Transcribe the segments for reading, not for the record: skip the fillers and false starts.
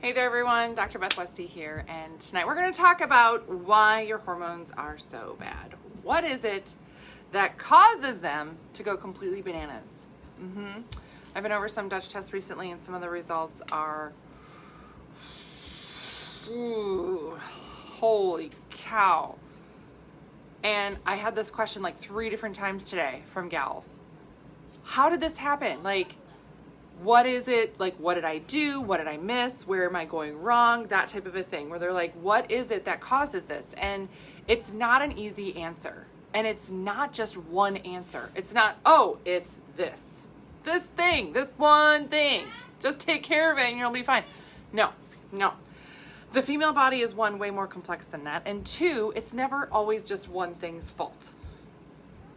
Hey there everyone, Dr. Beth Westy here, and tonight we're going to talk about why your hormones are so bad. What is it that causes them to go completely bananas? I've been over some Dutch tests recently and some of the results are, holy cow. And I had this question like 3 different times today from gals. How did this happen? What is it? What did I do? What did I miss? Where am I going wrong? That type of a thing where they're like, what is it that causes this? And it's not an easy answer. And it's not just one answer. It's not, oh, it's this thing, this one thing. Just take care of it and you'll be fine. No. The female body is one, way more complex than that. And 2, it's never always just one thing's fault.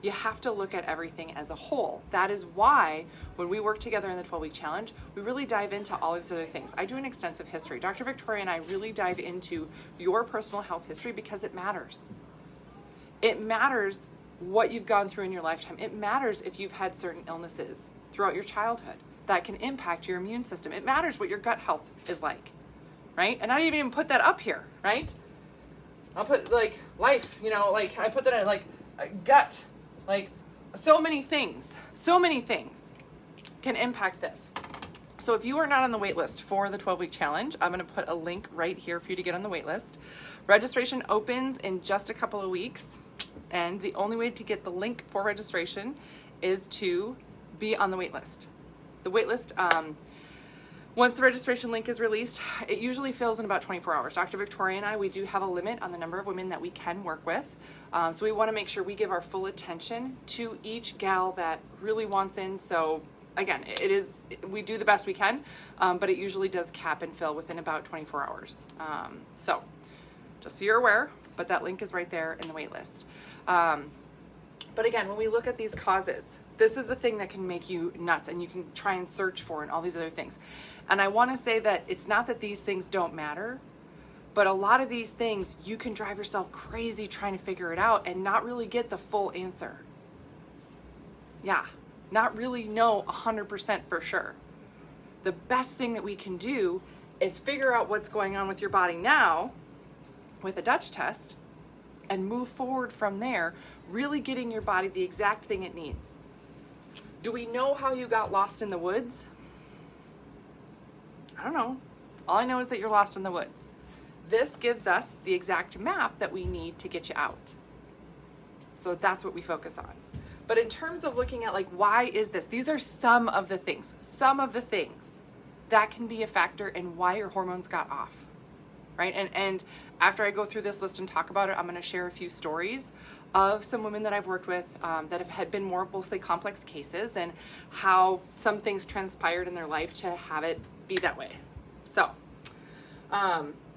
You have to look at everything as a whole. That is why when we work together in the 12-week challenge, we really dive into all these other things. I do an extensive history. Dr. Victoria and I really dive into your personal health history because it matters. It matters what you've gone through in your lifetime. It matters if you've had certain illnesses throughout your childhood that can impact your immune system. It matters what your gut health is like, right? And I didn't even put that up here, right? I'll put life, I put that in gut. So many things can impact this. So if you are not on the wait list for the 12-week challenge, I'm going to put a link right here for you to get on the wait list. Registration opens in just a couple of weeks, and the only way to get the link for registration is to be on the wait list. The wait list, once the registration link is released, it usually fills in about 24 hours. Dr. Victoria and I, we do have a limit on the number of women that we can work with. So we want to make sure we give our full attention to each gal that really wants in. So again, we do the best we can, but it usually does cap and fill within about 24 hours. So just so you're aware, but that link is right there in the wait list. But again, when we look at these causes, this is the thing that can make you nuts and you can try and search for and all these other things. And I want to say that it's not that these things don't matter, but a lot of these things you can drive yourself crazy trying to figure it out and not really get the full answer. Yeah, not really know 100% for sure. The best thing that we can do is figure out what's going on with your body now with a Dutch test and move forward from there, really getting your body the exact thing it needs. Do we know how you got lost in the woods? I don't know. All I know is that you're lost in the woods. This gives us the exact map that we need to get you out. So that's what we focus on. But in terms of looking at why is this? These are some of the things that can be a factor in why your hormones got off, right? And after I go through this list and talk about it, I'm going to share a few stories of some women that I've worked with that have had been more, we'll say, complex cases and how some things transpired in their life to have it be that way. So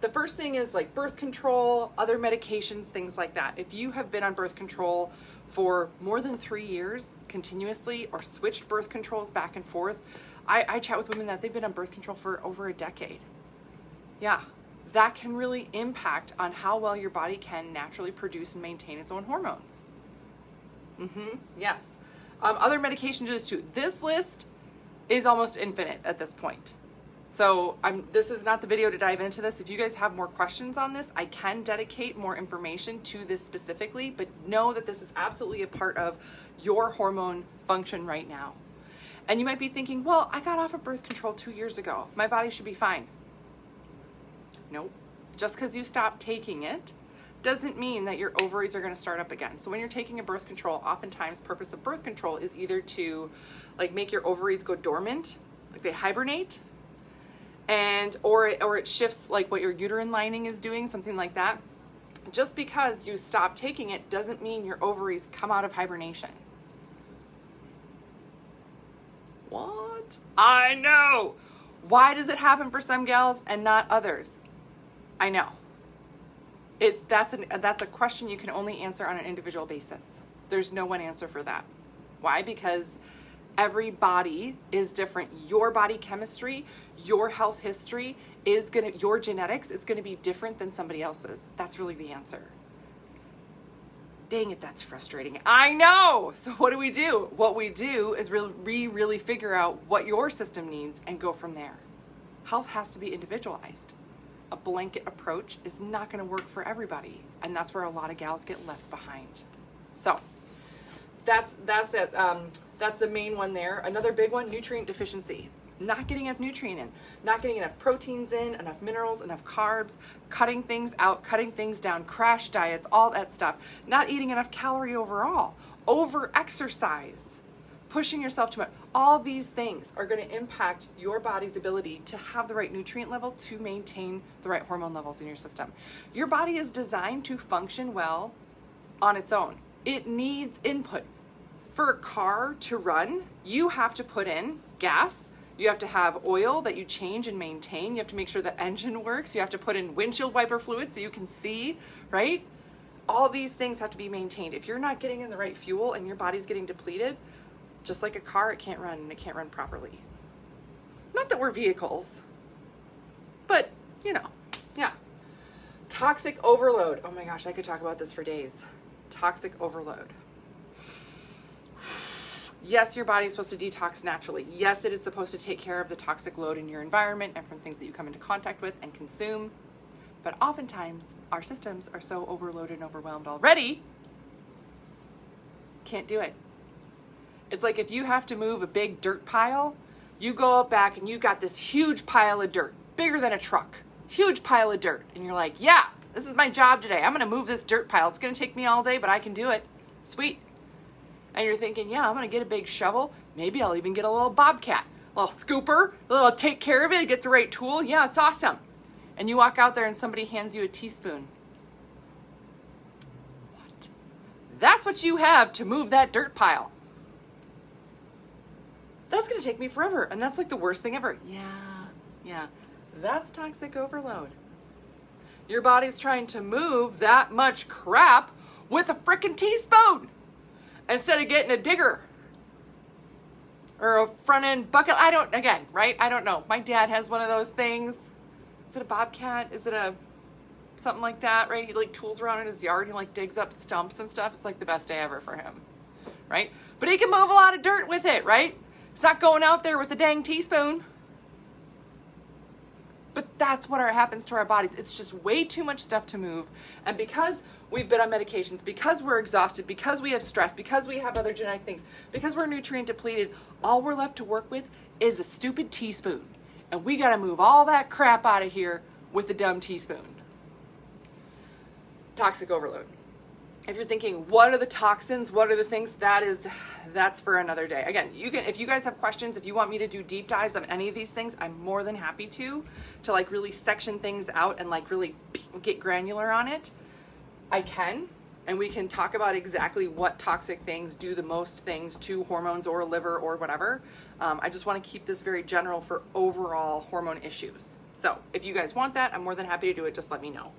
the first thing is birth control, other medications, things like that. If you have been on birth control for more than 3 years continuously or switched birth controls back and forth, I chat with women that they've been on birth control for over a decade. Yeah. That can really impact on how well your body can naturally produce and maintain its own hormones. Yes. Other medications do this too. This list is almost infinite at this point. So this is not the video to dive into this. If you guys have more questions on this, I can dedicate more information to this specifically, but know that this is absolutely a part of your hormone function right now. And you might be thinking, well, I got off of birth control 2 years ago. My body should be fine. Nope. Just because you stop taking it doesn't mean that your ovaries are going to start up again. So when you're taking a birth control, oftentimes purpose of birth control is either to make your ovaries go dormant, they hibernate, or it shifts what your uterine lining is doing, something like that. Just because you stop taking it doesn't mean your ovaries come out of hibernation. What? I know. Why does it happen for some gals and not others? I know. That's a question you can only answer on an individual basis. There's no one answer for that. Why? Because every body is different. Your body chemistry, your health history your genetics is gonna be different than somebody else's. That's really the answer. Dang it, that's frustrating. I know. So what do? What we do is really figure out what your system needs and go from there. Health has to be individualized. A blanket approach is not going to work for everybody, and that's where a lot of gals get left behind. So that's it. That's the main one there. Another big one, nutrient deficiency. Not getting enough nutrient in, not getting enough proteins in, enough minerals, enough carbs, cutting things out, cutting things down, crash diets, all that stuff. Not eating enough calorie overall, over exercise, pushing yourself too much. All these things are going to impact your body's ability to have the right nutrient level to maintain the right hormone levels in your system. Your body is designed to function well on its own. It needs input. For a car to run, you have to put in gas. You have to have oil that you change and maintain. You have to make sure the engine works. You have to put in windshield wiper fluid so you can see, right? All these things have to be maintained. If you're not getting in the right fuel and your body's getting depleted, just like a car, it can't run, and it can't run properly. Not that we're vehicles, but yeah. Toxic overload. Oh my gosh, I could talk about this for days. Toxic overload. Yes, your body is supposed to detox naturally. Yes, it is supposed to take care of the toxic load in your environment and from things that you come into contact with and consume. But oftentimes, our systems are so overloaded and overwhelmed already, can't do it. It's like if you have to move a big dirt pile, you go up back and you got this huge pile of dirt, bigger than a truck, huge pile of dirt. And you're like, yeah, this is my job today. I'm going to move this dirt pile. It's going to take me all day, but I can do it. Sweet. And you're thinking, yeah, I'm going to get a big shovel. Maybe I'll even get a little bobcat, a little scooper, a little take care of it, get the right tool. Yeah, it's awesome. And you walk out there and somebody hands you a teaspoon. What? That's what you have to move that dirt pile. That's going to take me forever. And that's like the worst thing ever. Yeah. That's toxic overload. Your body's trying to move that much crap with a freaking teaspoon instead of getting a digger or a front end bucket. I don't know. My dad has one of those things. Is it a bobcat? Is it something like that, right? He like tools around in his yard. He like digs up stumps and stuff. It's like the best day ever for him, right? But he can move a lot of dirt with it, right? It's not going out there with a dang teaspoon. But that's what happens to our bodies. It's just way too much stuff to move. And because we've been on medications, because we're exhausted, because we have stress, because we have other genetic things, because we're nutrient depleted, all we're left to work with is a stupid teaspoon. And we got to move all that crap out of here with a dumb teaspoon. Toxic overload. If you're thinking, what are the toxins? What are the things? That's for another day. Again, if you guys have questions, if you want me to do deep dives on any of these things, I'm more than happy to like really section things out and like really get granular on it. I can, and we can talk about exactly what toxic things do the most things to hormones or liver or whatever. I just want to keep this very general for overall hormone issues. So if you guys want that, I'm more than happy to do it. Just let me know.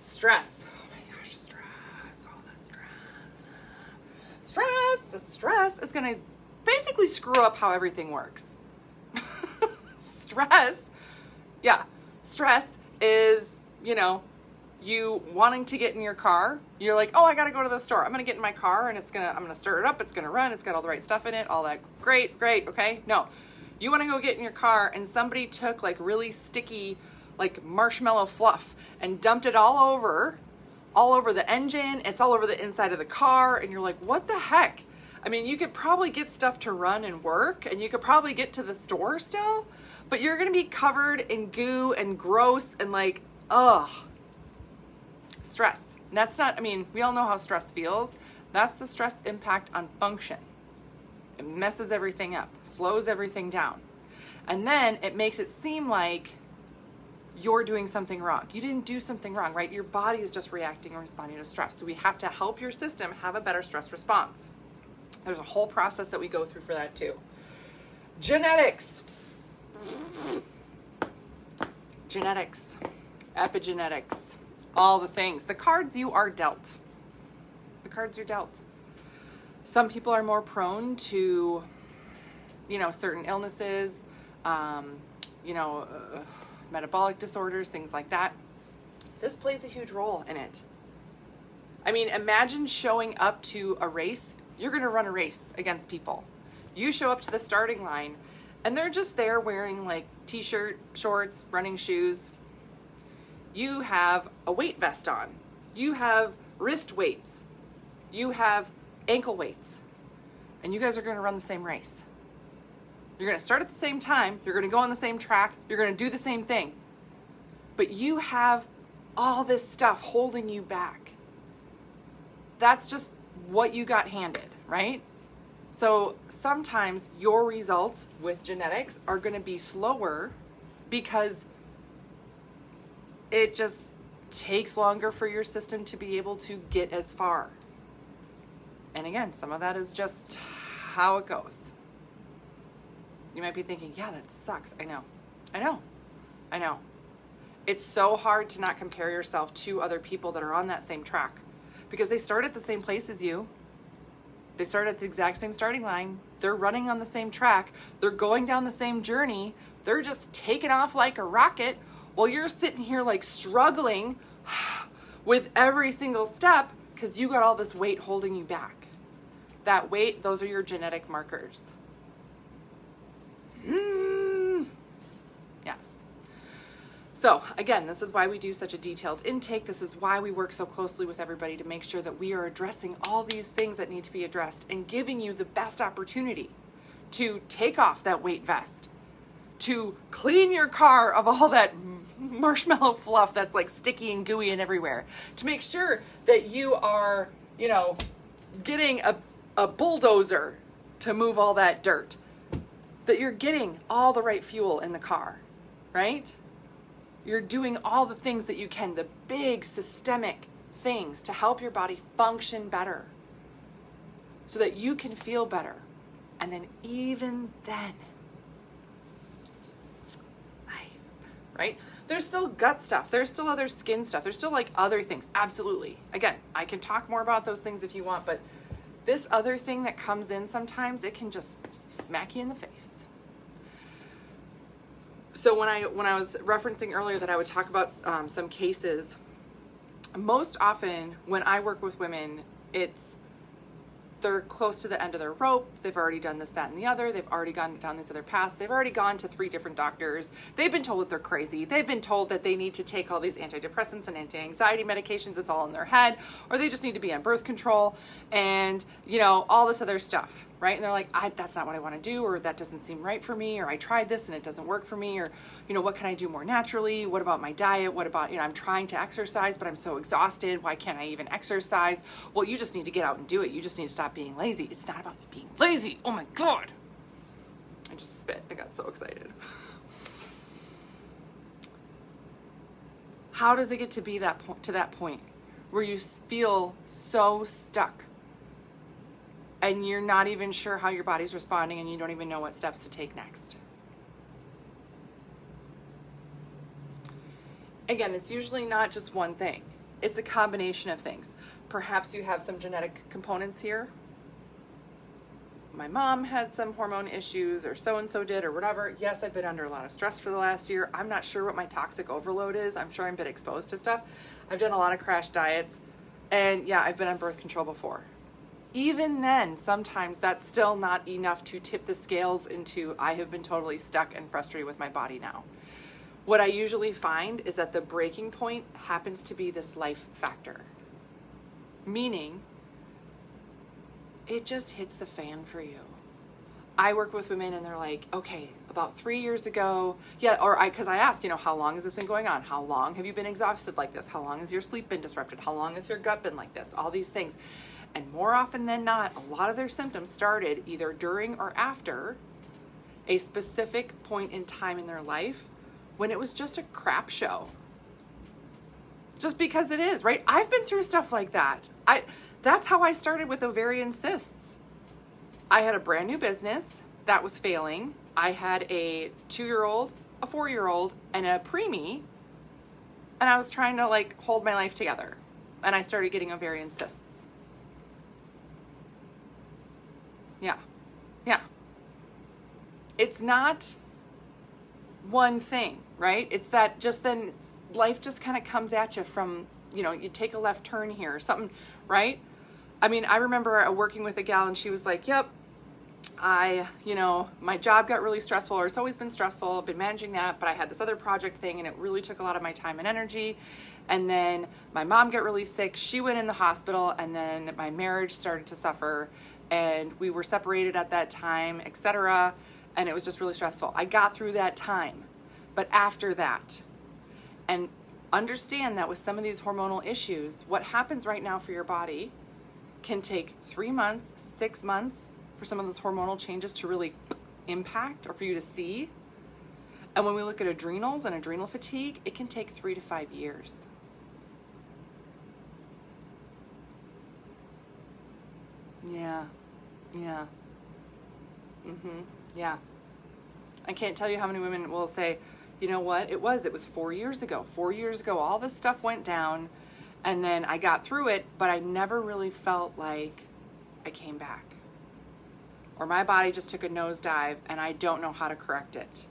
Stress. Stress is going to basically screw up how everything works. Stress is, you wanting to get in your car. You're like, oh, I got to go to the store. I'm going to get in my car and I'm going to start it up. It's going to run. It's got all the right stuff in it. All that. Great. Okay. No, you want to go get in your car and somebody took like really sticky, like marshmallow fluff and dumped it all over the engine. It's all over the inside of the car. And you're like, what the heck? I mean, you could probably get stuff to run and work and you could probably get to the store still, but you're going to be covered in goo and gross and like, ugh. Stress. And that's not, we all know how stress feels. That's the stress impact on function. It messes everything up, slows everything down. And then it makes it seem like you're doing something wrong. You didn't do something wrong, right? Your body is just reacting and responding to stress. So we have to help your system have a better stress response. There's a whole process that we go through for that too. Genetics, epigenetics, all the things. The cards you are dealt. Some people are more prone to, certain illnesses, metabolic disorders, things like that. This plays a huge role in it. Imagine showing up to a race. You're going to run a race against people. You show up to the starting line and they're just there wearing like t-shirt, shorts, running shoes. You have a weight vest on. You have wrist weights. You have ankle weights. And you guys are going to run the same race. You're going to start at the same time. You're going to go on the same track. You're going to do the same thing. But you have all this stuff holding you back. That's just what you got handed, right? So sometimes your results with genetics are going to be slower because it just takes longer for your system to be able to get as far. And again, some of that is just how it goes. You might be thinking, yeah, that sucks. I know. It's so hard to not compare yourself to other people that are on that same track because they start at the same place as you. They start at the exact same starting line. They're running on the same track. They're going down the same journey. They're just taking off like a rocket while you're sitting here like struggling with every single step because you got all this weight holding you back. That weight, those are your genetic markers. Yes. So again, this is why we do such a detailed intake. This is why we work so closely with everybody to make sure that we are addressing all these things that need to be addressed and giving you the best opportunity to take off that weight vest, to clean your car of all that marshmallow fluff that's like sticky and gooey and everywhere, to make sure that you are, getting a bulldozer to move all that dirt, that you're getting all the right fuel in the car, right? You're doing all the things that you can, the big systemic things to help your body function better so that you can feel better. And then even then, right? There's still gut stuff. There's still other skin stuff. There's still like other things. Absolutely. Again, I can talk more about those things if you want, but this other thing that comes in sometimes, it can just smack you in the face. So when I was referencing earlier that I would talk about some cases, most often when I work with women, they're close to the end of their rope. They've already done this, that, and the other. They've already gone down these other paths. They've already gone to 3 different doctors. They've been told that they're crazy. They've been told that they need to take all these antidepressants and anti-anxiety medications. It's all in their head. Or they just need to be on birth control and, all this other stuff, right? And they're like, that's not what I want to do, or that doesn't seem right for me, or I tried this and it doesn't work for me, or, what can I do more naturally? What about my diet? What about, I'm trying to exercise, but I'm so exhausted. Why can't I even exercise? Well, you just need to get out and do it. You just need to stop being lazy. It's not about you being lazy. Oh my God. I just spit. I got so excited. How does it get to be to that point where you feel so stuck and you're not even sure how your body's responding and you don't even know what steps to take next? Again, it's usually not just one thing. It's a combination of things. Perhaps you have some genetic components here. My mom had some hormone issues, or so-and-so did, or whatever. Yes, I've been under a lot of stress for the last year. I'm not sure what my toxic overload is. I'm sure I've been exposed to stuff. I've done a lot of crash diets. And yeah, I've been on birth control before. Even then, sometimes that's still not enough to tip the scales into I have been totally stuck and frustrated with my body now. What I usually find is that the breaking point happens to be this life factor. Meaning, it just hits the fan for you. I work with women and they're like, okay, about 3 years ago, because I ask, how long has this been going on? How long have you been exhausted like this? How long has your sleep been disrupted? How long has your gut been like this? All these things. And more often than not, a lot of their symptoms started either during or after a specific point in time in their life when it was just a crap show. Just because it is, right? I've been through stuff like that. That's how I started with ovarian cysts. I had a brand new business that was failing. I had a 2-year-old, a 4-year-old, and a preemie, and I was trying to hold my life together. And I started getting ovarian cysts. Yeah. It's not one thing, right? It's that just then life just kind of comes at you from, you take a left turn here or something, right? I mean, I remember working with a gal and she was like, yep, my job got really stressful, or it's always been stressful. I've been managing that, but I had this other project thing and it really took a lot of my time and energy. And then my mom got really sick. She went in the hospital, and then my marriage started to suffer, and we were separated at that time, etc. And it was just really stressful. I got through that time. But after that, and understand that with some of these hormonal issues, what happens right now for your body can take 3 months, 6 months for some of those hormonal changes to really impact or for you to see. And when we look at adrenals and adrenal fatigue, it can take 3 to 5 years. Yeah. Yeah. I can't tell you how many women will say, you know what, it was 4 years ago. 4 years ago, all this stuff went down, and then I got through it, but I never really felt like I came back. Or my body just took a nosedive, and I don't know how to correct it.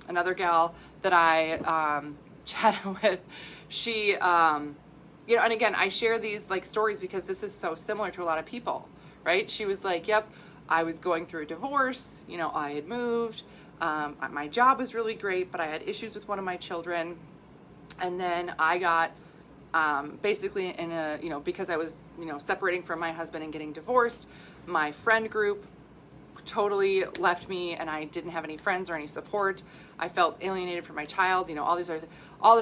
Another gal that I chatted with, she, and again, I share these like stories because this is so similar to a lot of people, right? She was like, yep, I was going through a divorce, I had moved, my job was really great, but I had issues with one of my children. And then I got basically in a, because I was, separating from my husband and getting divorced, my friend group totally left me, and I didn't have any friends or any support. I felt alienated from my child, all this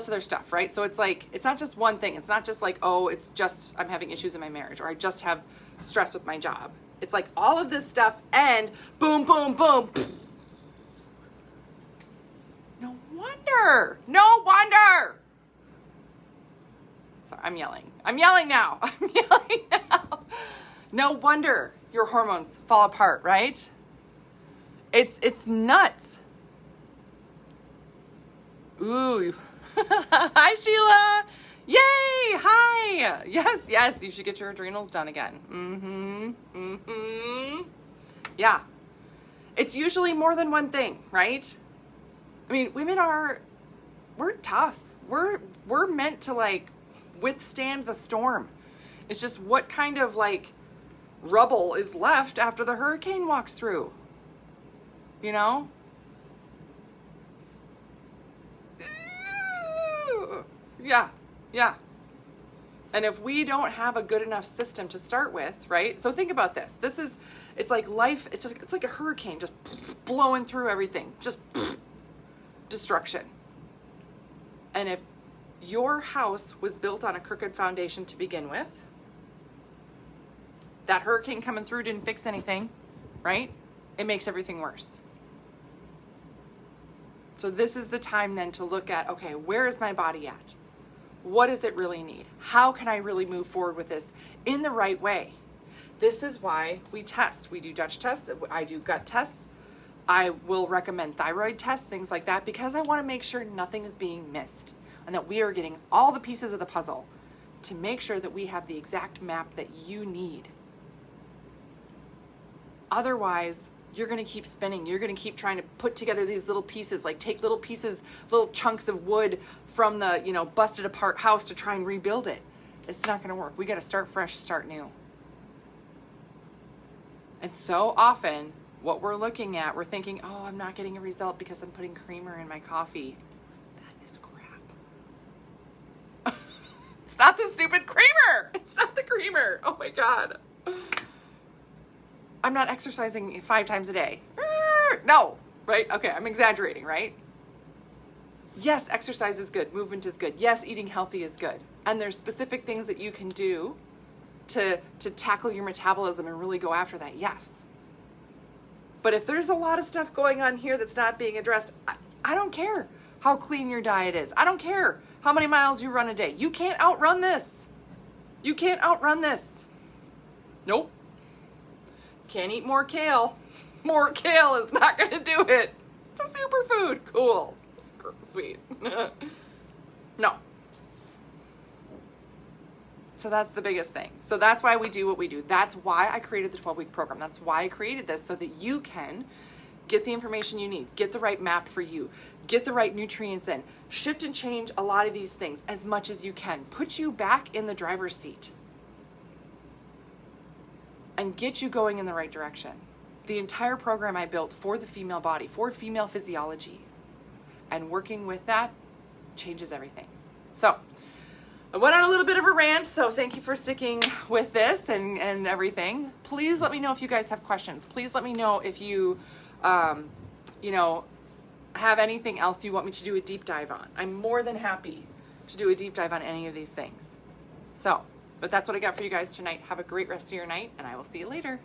other stuff, right? So it's like, it's not just one thing. It's not just like, oh, it's just I'm having issues in my marriage, or I just have stress with my job. It's like all of this stuff, and boom, boom, boom. No wonder. Sorry, I'm yelling now. No wonder your hormones fall apart, right? It's nuts. Ooh. Hi, Sheila. Yay. Hi. Yes. You should get your adrenals done again. Yeah. It's usually more than one thing, right? I mean, we're tough. We're meant to like withstand the storm. It's just what kind of like rubble is left after the hurricane walks through, Yeah. And if we don't have a good enough system to start with, right? So think about this. It's like life, it's like a hurricane just blowing through everything, just destruction. And if your house was built on a crooked foundation to begin with, that hurricane coming through didn't fix anything, right? It makes everything worse. So this is the time then to look at, okay, where is my body at? What does it really need? How can I really move forward with this in the right way? This is why we test. We do Dutch tests. I do gut tests. I will recommend thyroid tests, things like that, because I want to make sure nothing is being missed and that we are getting all the pieces of the puzzle to make sure that we have the exact map that you need. Otherwise, you're going to keep spinning. You're going to keep trying to put together these little pieces, like take little pieces, little chunks of wood from the, busted apart house to try and rebuild it. It's not going to work. We got to start fresh, start new. And so often what we're looking at, we're thinking, oh, I'm not getting a result because I'm putting creamer in my coffee. That is crap. It's not the stupid creamer. It's not the creamer. Oh my God. I'm not exercising 5 times a day. No, right? Okay, I'm exaggerating, right? Yes, exercise is good. Movement is good. Yes, eating healthy is good. And there's specific things that you can do to tackle your metabolism and really go after that. Yes. But if there's a lot of stuff going on here that's not being addressed, I don't care how clean your diet is. I don't care how many miles you run a day. You can't outrun this. You can't outrun this. Nope. Can't eat more kale. More kale is not going to do it. It's a superfood. Cool. It's sweet. No. So that's the biggest thing. So that's why we do what we do. That's why I created the 12-week program. That's why I created this, so that you can get the information you need, get the right map for you, get the right nutrients in, shift and change a lot of these things as much as you can, put you back in the driver's seat. and get you going in the right direction. The entire program I built for the female body, for female physiology, and working with that changes everything. So I went on a little bit of a rant, so thank you for sticking with this and everything. Please let me know if you guys have questions. Please let me know if you, have anything else you want me to do a deep dive on. I'm more than happy to do a deep dive on any of these things. So, but that's what I got for you guys tonight. Have a great rest of your night, and I will see you later.